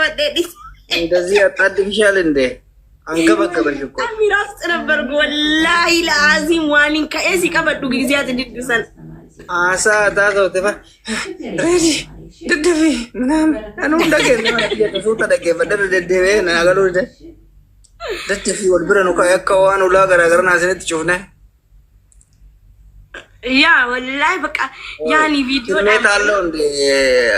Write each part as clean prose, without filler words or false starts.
ቀበደዲስ እንደዚህ አጣድፍሻል እንዴ? አንገበገበሽ እኮ ካሜራ ውስጥ ነበር። ወላሂ ለአዚም ዋኒን ከኤሲ ቀበዱ ጊዜያት እንድትሰን አሳ ታዘው ተፋ ሬዲ ደደፊ ምናምን አኑ እንደገና ተሱታ ደገ በደረ ደደበ ናገሩ ደደፊ ወልብረ ነው ካያካዋኑ ላገራገርና ሰነት ጩፍነ ያ ወላሂ በቃ ያኒ ቪዲዮ ታለው እንደ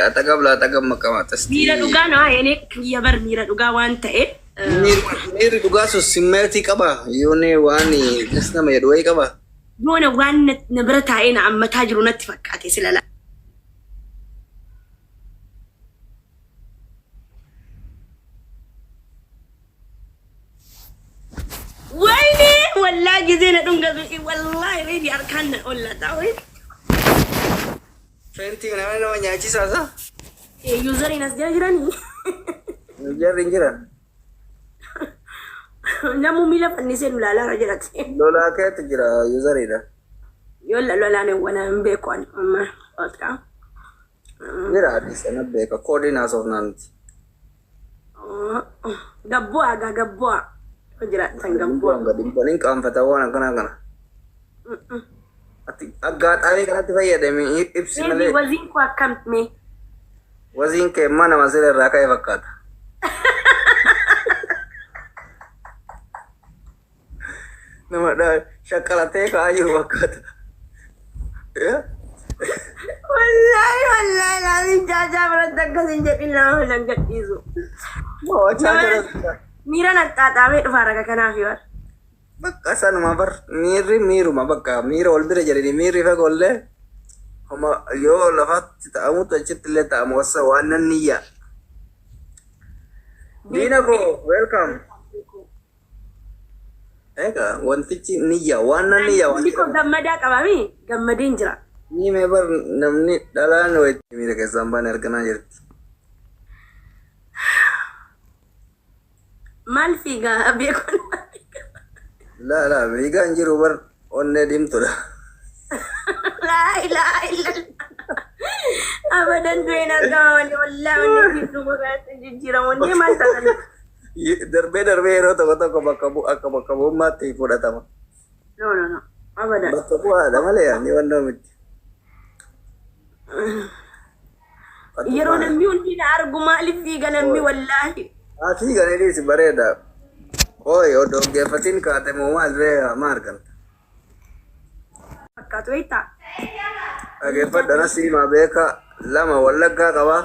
አጠገብላ አጠገብ መቀማጠስ ሚራ ዱጋ ነው የኔ የበር ሚራ ዱጋ ዋንተ ሚራ ዱጋ ሶ ሲመቲ ቀባ የሆነ ዋኒ ደስነመ የዶይ ቀባ የሆነ ዋን ንብረት አይና አመታጅሩ ነት ፈቃቴ ስለላ ወይኔ ወላሂ ጊዜ ነዱን ገዙ ወላሂ ሬዲ አርካን ወላታ ወይ ፌንቲ ነው ኛቺ ሳዛ ዩዘር ይናስጀራኒ ዩዘር እንጀራ namu mila fanise lula rajalat lola ket jira user ida yola ne wana mbe kwani amma otka jira hadis na be ka coordinates of nant gabbo jira tan gabbo ngadim paling kam fata wana kana ati agga tare kana tifayade mi ipsimale wazin ko akam me wazin ke mana masira rakai fakata nama dah syakalate kayu wakat ya wallahi lain jaja berantak kesinjak ilah langgat isu mau jaja mira nak tahu faraga kana fiwar bakasan mabar miru mabaka mira olbire jadi miri fa golle homa yo lafat tamu tachitle tamu wasa wanan niya dina ko welcome eka wanti niya wana niya wanti ko gamada kabami gamadin jira ni mebar namni dalan wait mira ke samban erkana jirti mal figa abe kon la figa anjiru bar onne dim to da la ilaha illallah abadan duena gawani wallahi ni fitu barat jira wonde mal takan darbe ero to akabu mati kuda tama no abada bakabu ada male ya ni wanda mit yero nambi undi na arguma lifi ga nambi wallahi fi ga ne si bareda oy odo ge fatin ka te mo mal re markan akato ita age fadana si ma beka lama wallaga kawa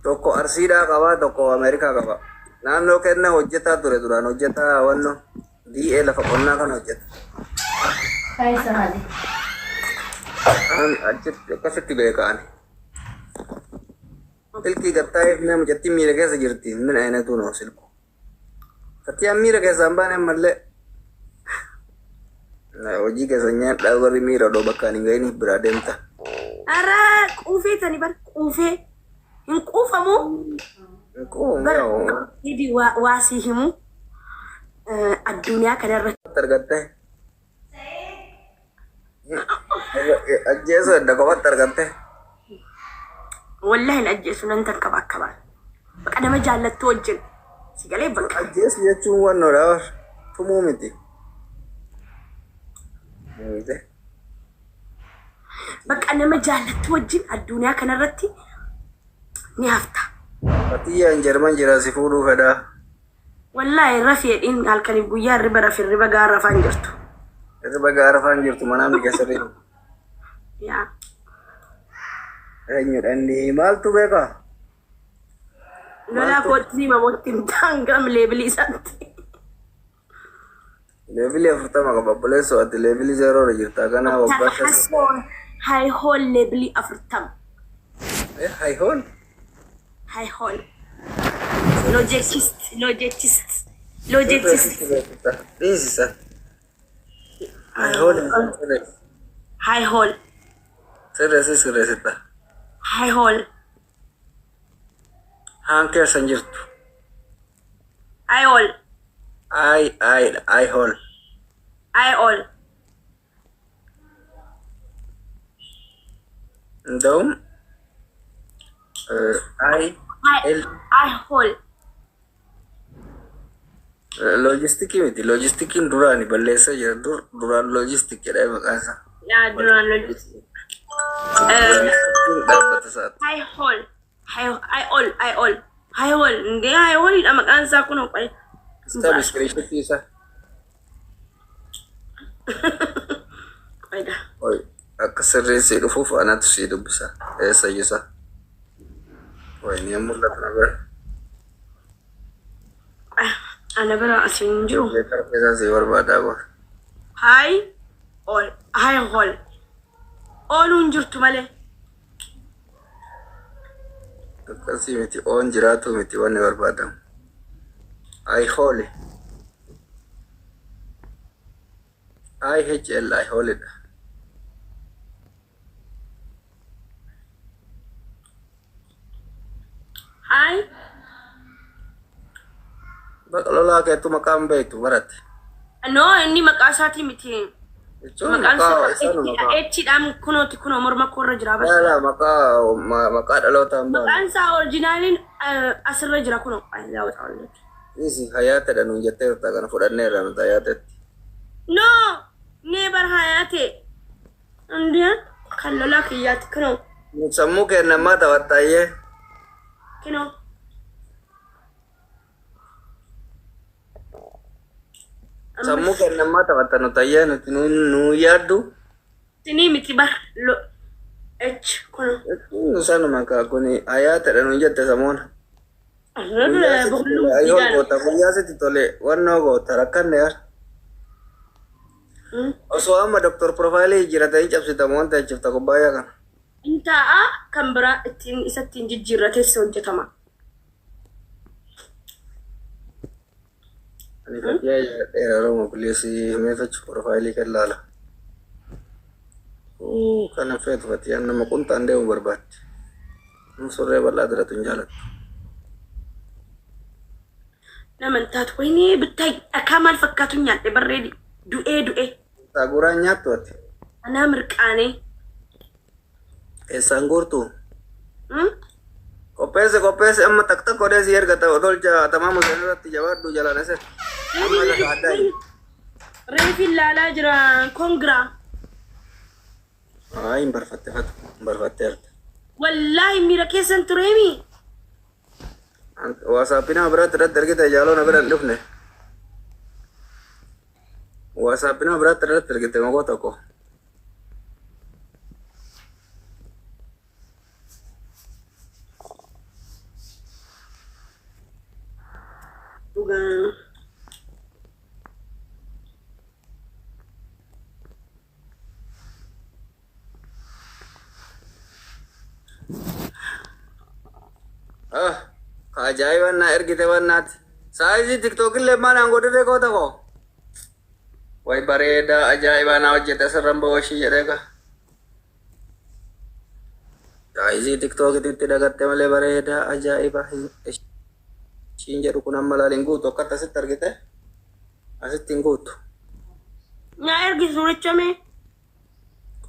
toko arsida kawa toko amerika kawa naannoo kenna hojjetaa ture duraan hojjetaa wanno DA lafa qonnaa kan hojjeta achitti akkasitti beekaani silkii gattaa'eef nama jatti miira keessa jirti min aynatu noo silku fattiyaan miira keessa hin baane ammallee hojii keessa nyaadhaa warri miira odoo bakkaan hin ga'iniif biraa deemta ara quufee tani bar quufee hin quufamu Jadi wasihimu adunia kadar tergante ajesu ada kau tergante wallahi ajesu nanti kabak baka nama jalan tujuan segala bak ajesu ya cuma norar tumu miti baka nama jalan tujuan adunia kadar rati ni hafta Atiya Jerman jira si fudu feda. Wallahi rafiq in halkani guyya riba gara fanjirtu. Riba gara fanjirtu mana mi kesari. Ya. Enyu dandi mal tu beka. Lola kotni ma motim tangam lebeli santi. Lebeli afurtama ka babule so ati lebeli zero rejirta kana wabaka. High hole lebeli afurtam. High hole? High hole. Logicist. This is a high hole. High hole. Serius. High hole. Hankir sanjirtu. High hole. I hole. High hole. Dom. I L I hold. Logistikii miti. Logistikiin duraani balleessa jira. Duraan logistik jedhee maqaansa. Yeah, duraan logistic. Dhaabbata isaati. I hold. I hold. Ndee I hold dha maqaan isaa kun qoy. Staa biskiriishitti isa. Qoyda. Oi. Akka sirreessee dhufuuf anatu sii dubbisa. Eessa iyyisa? Wayni mul'atu na bira. Ana bira asiin jiru. Isaa sii barbaadaa bor. Hi hold. Ooluun jirtu malee. Akkasii miti oon jiraatu miti wanni barbaadamu. I holy. IHL I holy dha. Hi. Bakka lolaa keetu maqaan beektu baratte. No, inni maqaa isaatii miti. Jechuun Maqaan maqaa isaanu isaa maqaa. Echiidhaan kunoo morma koorra jira. Yaala maqaa dhalootaan baanu. Maqaan isaa orjinaaliin asirra jira kunoo. Isi hayaatedha nuun jettee jirta kana fudhanneerra nuti hayaatetti. No, never hayate. Ndiyan kan lolaa kiyyaatti kunoo. Sammuu kennamaa taphattaayyee. Kunoo. Sammuu kennamaa taphatta nutayyee nuti nuu yaaddu. Sinii miti bar kunoo. Nusanuma kaa kuni hayaatedha nuun jette samuuna. Ayoon goota guyyaa sitti tole wannoo goota rakkanne yaar. Osoo amma doktor profaayilii jiratanii cabsitamu wanta jechifta kubbaayyaa kana. Intaa'a kan biraa isattiin jijjiirratee si hojjetama. Ani fakkiyaa dheeraa mobileessi himeeffachu profaayilii kan laala. Kana feetu fatiyaan nama qunxaan deemu barbaadde. Surree bal'aa diratu hin jaalattu. Naman taatu wayinii bittaa dhakaa maal fakkaatu nyaadhe barreedi. Du'ee. Saaguraan nyaattu ati. Anaa mirqaanee. Eessaan guurtu? Qopheesse amma takka kodee si erga ta'u tolcha tamaa museen irratti jabaadhu jalaan ese. Amma lafa addaa hin. Reefin laalaa jira kongiraa. Hin barfatteerta. Wallaahi miira keessan tureemi. Waasaapinaa biraatti irratti ergite jaaloo na bira hin dhufne. Waasaapinaa biraatti irratti ergite maqoo tokko. Dhugaa. Ajaa'iban na ergite wannaati. Saayizii tiktookillee maanaan godhirree koota koo. Way bareeda ajaa'ibaa na hojjete asirran bawashii jedhee ka. Saayizii tiktookititti dagatte malee bareeda ajaa'ibaa ishiin jedhu kun amma laaliin guutu akkatti asitti argite. Asitti hin guutu. Naa ergi suurichamee.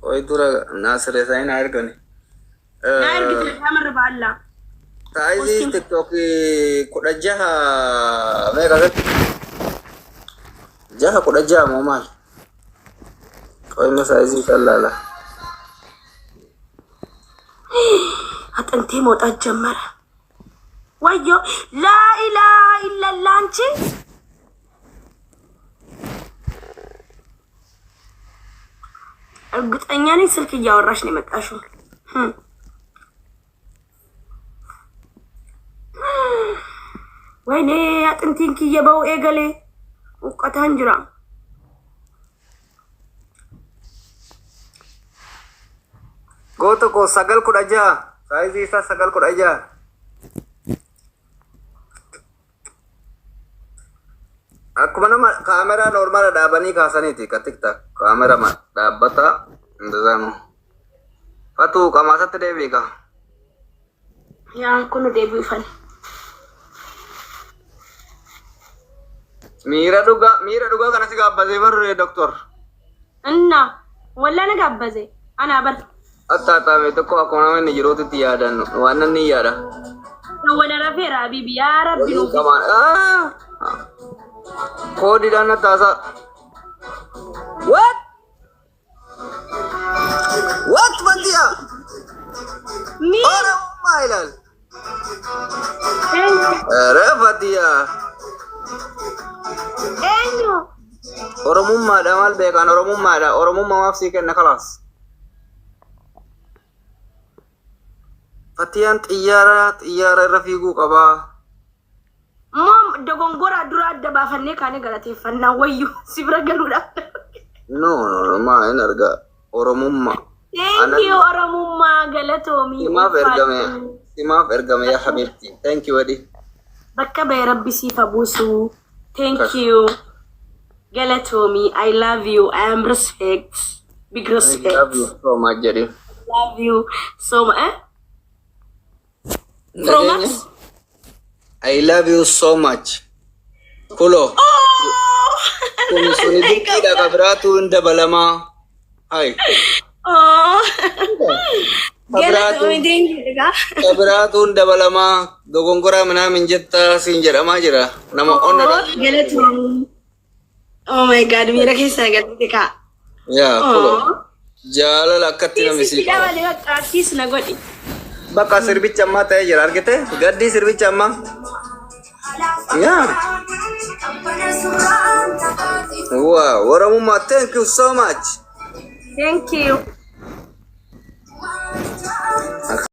Qoy dura naasiree isaanii na ergani. Naa ergi shamarra baallaa. Saayizii tiktookii 16 meeqa gatti? 16 moo maal? Qoyma saayizii kallaala. Haxantee mooxaa jammara. Wayyo laa ilaaha illallah anchi. እርግጠኛ ነኝ ስልክ እያወራሽ ነው የመጣሽው። ወይኔ አጥንቲን ከየበው ኤገሌ ውቀታን ጅራ ጎቶ ኮ ሰገል ኩዳጃ ሳይዚ ሳ ሰገል ኩዳጃ akkuma nama kaameraa normaala dhaabanii kaasaniiti ka tiktak kaamera dhaabbata እንደዛኑ ፈቱ ቀማሰት ደቢጋ ያን ኩኑ ደቢፋን ሚራ ዱጋ ከነሲ ጋበዘ በር ዶክተር እና ወላ ነጋበዘ አና በር አታጣበ ተቆ አቆናመን ጅሮት ያዳን ዋነን ያዳ Wala rafeera Habibi yaa Rabbi nuuf. Kodi dan tasa. What? What Fatia? Mi. Orang Mailal. Enyo. Fatia. Enyo. Oromummaa dha maal beekan oromummaadha oromummaa maaf sii kenna kalaas. Fatiyaan xiyyaara irra fiiguu qabaa. Mom dogongora dura adda baafannee kaane galateeffannaa wayyu si bira galuudha. No, maa hin arga oromummaa. Thank you oromummaa galatoomi. Simaaf ergame yaa habibti. Thank you Adi. Bakka ba'e Rabbi siif buusu. Thank you. Galatoomi. I love you. I am respect. Big respect. I love you so much Jadi. Love you so much. Promise. I love you so much. Kulo. Oh! Kung sunibiki da kabratu dabalama. Hai. Oh. Galatoomi thank you ka. Kabratu dabalama dogongora manamin jetta sinjedama jira. Nama onna. Galatoomi. Oh my God, mira keessa galate ka. Ya, kulo. Jaalala akkatti namisi. Tidak ada artis na godi. Bakka sirbicha ammaa ta'ee jira argite? Gaddi sirbicha ammaa. Yeah. Wow, Oromummaa, thank you so much. Thank you.